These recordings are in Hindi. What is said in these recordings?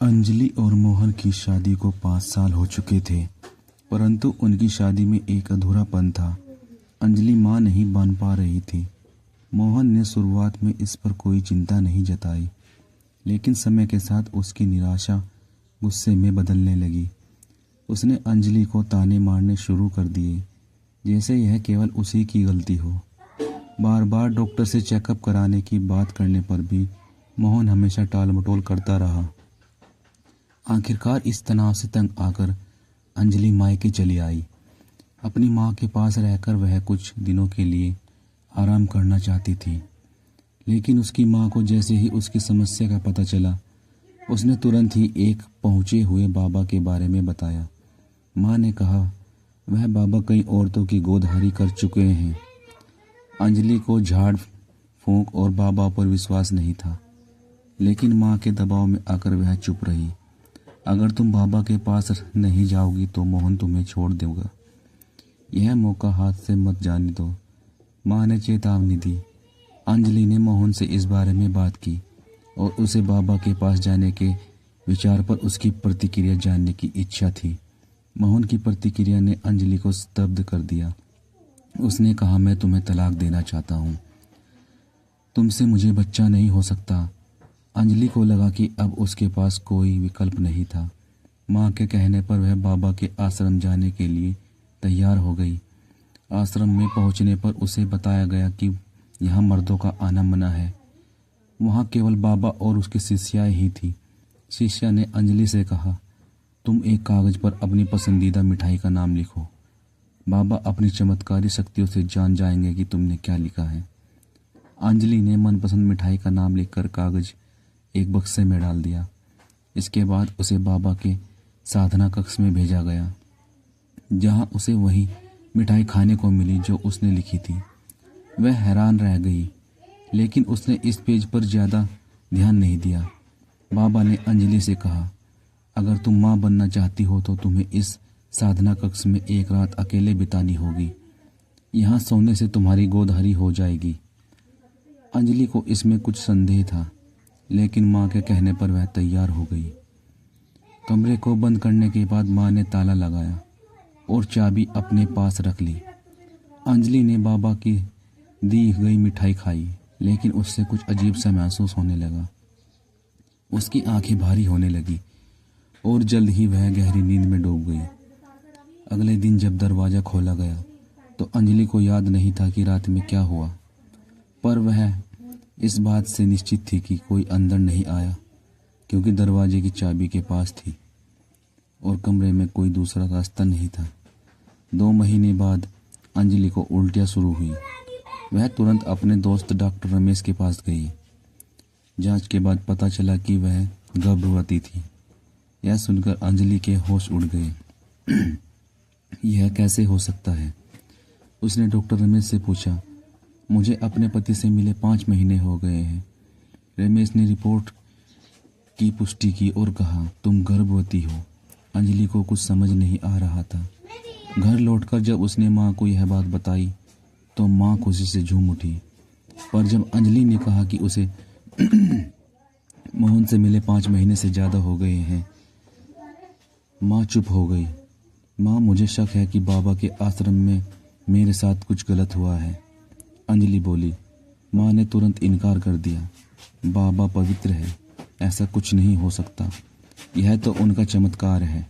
अंजलि और मोहन की शादी को 5 साल हो चुके थे, परंतु उनकी शादी में एक अधूरापन था। अंजलि मां नहीं बन पा रही थी। मोहन ने शुरुआत में इस पर कोई चिंता नहीं जताई, लेकिन समय के साथ उसकी निराशा गुस्से में बदलने लगी। उसने अंजलि को ताने मारने शुरू कर दिए, जैसे यह केवल उसी की गलती हो। बार बार डॉक्टर से चेकअप कराने की बात करने पर भी मोहन हमेशा टाल मटोल करता रहा। आखिरकार इस तनाव से तंग आकर अंजलि मायके चली आई। अपनी माँ के पास रहकर वह कुछ दिनों के लिए आराम करना चाहती थी, लेकिन उसकी माँ को जैसे ही उसकी समस्या का पता चला, उसने तुरंत ही एक पहुँचे हुए बाबा के बारे में बताया। माँ ने कहा वह बाबा कई औरतों की गोदहारी कर चुके हैं। अंजलि को झाड़ फूंक और बाबा पर विश्वास नहीं था, लेकिन माँ के दबाव में आकर वह चुप रही। अगर तुम बाबा के पास नहीं जाओगी तो मोहन तुम्हें छोड़ देगा। यह मौका हाथ से मत जाने दो, माँ ने चेतावनी दी। अंजलि ने मोहन से इस बारे में बात की और उसे बाबा के पास जाने के विचार पर उसकी प्रतिक्रिया जानने की इच्छा थी। मोहन की प्रतिक्रिया ने अंजलि को स्तब्ध कर दिया। उसने कहा, मैं तुम्हें तलाक देना चाहता हूँ, तुमसे मुझे बच्चा नहीं हो सकता। अंजलि को लगा कि अब उसके पास कोई विकल्प नहीं था। माँ के कहने पर वह बाबा के आश्रम जाने के लिए तैयार हो गई। आश्रम में पहुँचने पर उसे बताया गया कि यहाँ मर्दों का आना मना है। वहाँ केवल बाबा और उसकी शिष्याएं ही थी। शिष्या ने अंजलि से कहा, तुम एक कागज पर अपनी पसंदीदा मिठाई का नाम लिखो। बाबा अपनी चमत्कारी शक्तियों से जान जाएंगे कि तुमने क्या लिखा है। अंजलि ने मनपसंद मिठाई का नाम लिखकर कागज एक बक्से में डाल दिया। इसके बाद उसे बाबा के साधना कक्ष में भेजा गया, जहां उसे वही मिठाई खाने को मिली जो उसने लिखी थी। वह हैरान रह गई, लेकिन उसने इस पेज पर ज़्यादा ध्यान नहीं दिया। बाबा ने अंजलि से कहा, अगर तुम माँ बनना चाहती हो तो तुम्हें इस साधना कक्ष में एक रात अकेले बितानी होगी। यहाँ सोने से तुम्हारी गोदहरी हो जाएगी। अंजलि को इसमें कुछ संदेह था, लेकिन माँ के कहने पर वह तैयार हो गई। कमरे को बंद करने के बाद माँ ने ताला लगाया और चाबी अपने पास रख ली। अंजलि ने बाबा की दी गई मिठाई खाई, लेकिन उससे कुछ अजीब सा महसूस होने लगा। उसकी आंखें भारी होने लगी और जल्द ही वह गहरी नींद में डूब गई। अगले दिन जब दरवाज़ा खोला गया तो अंजलि को याद नहीं था कि रात में क्या हुआ, पर वह इस बात से निश्चित थी कि कोई अंदर नहीं आया, क्योंकि दरवाजे की चाबी के पास थी और कमरे में कोई दूसरा रास्ता नहीं था। 2 महीने बाद अंजलि को उल्टियाँ शुरू हुई। वह तुरंत अपने दोस्त डॉक्टर रमेश के पास गई। जांच के बाद पता चला कि वह गर्भवती थी। यह सुनकर अंजलि के होश उड़ गए। यह कैसे हो सकता है? उसने डॉक्टर रमेश से पूछा। मुझे अपने पति से मिले 5 महीने हो गए हैं। रमेश ने रिपोर्ट की पुष्टि की और कहा, तुम गर्भवती हो। अंजलि को कुछ समझ नहीं आ रहा था। घर लौटकर जब उसने माँ को यह बात बताई तो माँ खुशी से झूम उठी, पर जब अंजलि ने कहा कि उसे मोहन से मिले 5 महीने से ज़्यादा हो गए हैं, माँ चुप हो गई। माँ, मुझे शक है कि बाबा के आश्रम में मेरे साथ कुछ गलत हुआ है, अंजलि बोली। माँ ने तुरंत इनकार कर दिया। बाबा पवित्र है, ऐसा कुछ नहीं हो सकता। यह तो उनका चमत्कार है।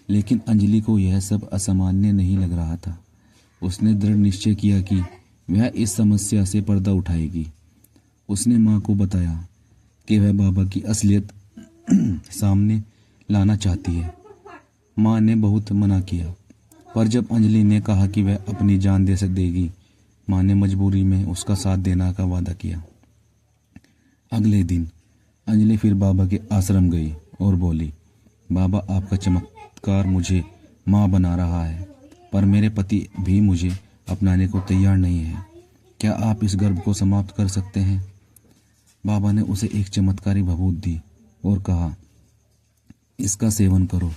लेकिन अंजलि को यह सब असामान्य नहीं लग रहा था। उसने दृढ़ निश्चय किया कि वह इस समस्या से पर्दा उठाएगी। उसने माँ को बताया कि वह बाबा की असलियत सामने लाना चाहती है। माँ ने बहुत मना किया, पर जब अंजलि ने कहा कि वह अपनी जान दे देगी, माँ ने मजबूरी में उसका साथ देने का वादा किया। अगले दिन अंजलि फिर बाबा के आश्रम गई और बोली, बाबा, आपका चमत्कार मुझे माँ बना रहा है, पर मेरे पति भी मुझे अपनाने को तैयार नहीं है। क्या आप इस गर्भ को समाप्त कर सकते हैं? बाबा ने उसे एक चमत्कारी भभूत दी और कहा, इसका सेवन करो,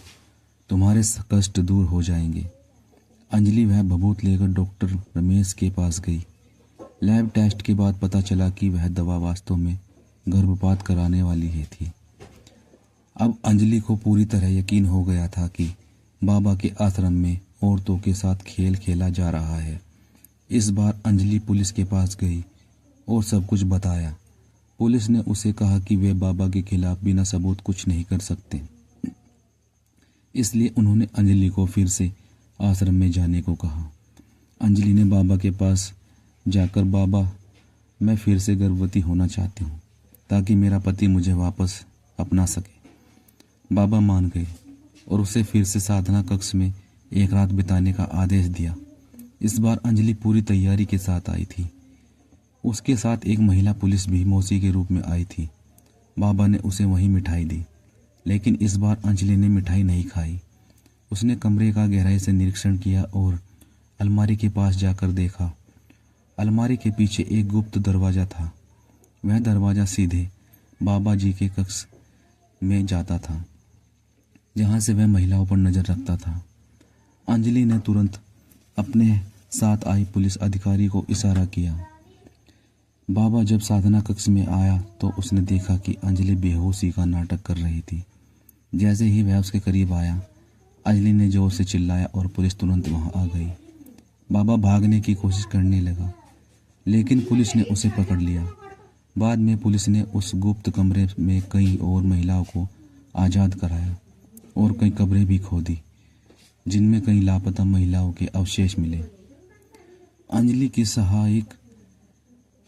तुम्हारे कष्ट दूर हो जाएंगे। अंजलि वह भभूत लेकर डॉक्टर रमेश के पास गई। लैब टेस्ट के बाद पता चला कि वह दवा वास्तव में गर्भपात कराने वाली ही थी। अब अंजलि को पूरी तरह यकीन हो गया था कि बाबा के आश्रम में औरतों के साथ खेल खेला जा रहा है। इस बार अंजलि पुलिस के पास गई और सब कुछ बताया। पुलिस ने उसे कहा कि वे बाबा के खिलाफ बिना सबूत कुछ नहीं कर सकते, इसलिए उन्होंने अंजलि को फिर से आश्रम में जाने को कहा। अंजलि ने बाबा के पास जाकर, बाबा मैं फिर से गर्भवती होना चाहती हूँ ताकि मेरा पति मुझे वापस अपना सके। बाबा मान गए और उसे फिर से साधना कक्ष में एक रात बिताने का आदेश दिया। इस बार अंजलि पूरी तैयारी के साथ आई थी। उसके साथ एक महिला पुलिस भी मौसी के रूप में आई थी। बाबा ने उसे वहीं मिठाई दी, लेकिन इस बार अंजलि ने मिठाई नहीं खाई। उसने कमरे का गहराई से निरीक्षण किया और अलमारी के पास जाकर देखा। अलमारी के पीछे एक गुप्त दरवाज़ा था। वह दरवाज़ा सीधे बाबा जी के कक्ष में जाता था, जहाँ से वह महिलाओं पर नज़र रखता था। अंजलि ने तुरंत अपने साथ आई पुलिस अधिकारी को इशारा किया। बाबा जब साधना कक्ष में आया तो उसने देखा कि अंजलि बेहोशी का नाटक कर रही थी। जैसे ही वह उसके करीब आया, अंजलि ने जोर से चिल्लाया और पुलिस तुरंत वहां आ गई। बाबा भागने की कोशिश करने लगा, लेकिन पुलिस ने उसे पकड़ लिया। बाद में पुलिस ने उस गुप्त कमरे में कई और महिलाओं को आज़ाद कराया और कई कब्रें भी खोदी, जिनमें कई लापता महिलाओं के अवशेष मिले। अंजलि की सहायक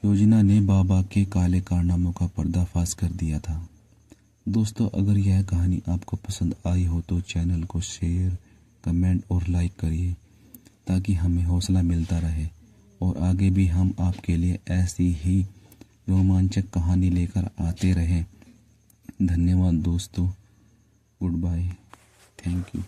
योजना ने बाबा के काले कारनामों का पर्दाफाश कर दिया था। दोस्तों, अगर यह कहानी आपको पसंद आई हो तो चैनल को शेयर, कमेंट और लाइक करिए ताकि हमें हौसला मिलता रहे और आगे भी हम आपके लिए ऐसी ही रोमांचक कहानी लेकर आते रहें। धन्यवाद दोस्तों। Good bye. Thank you.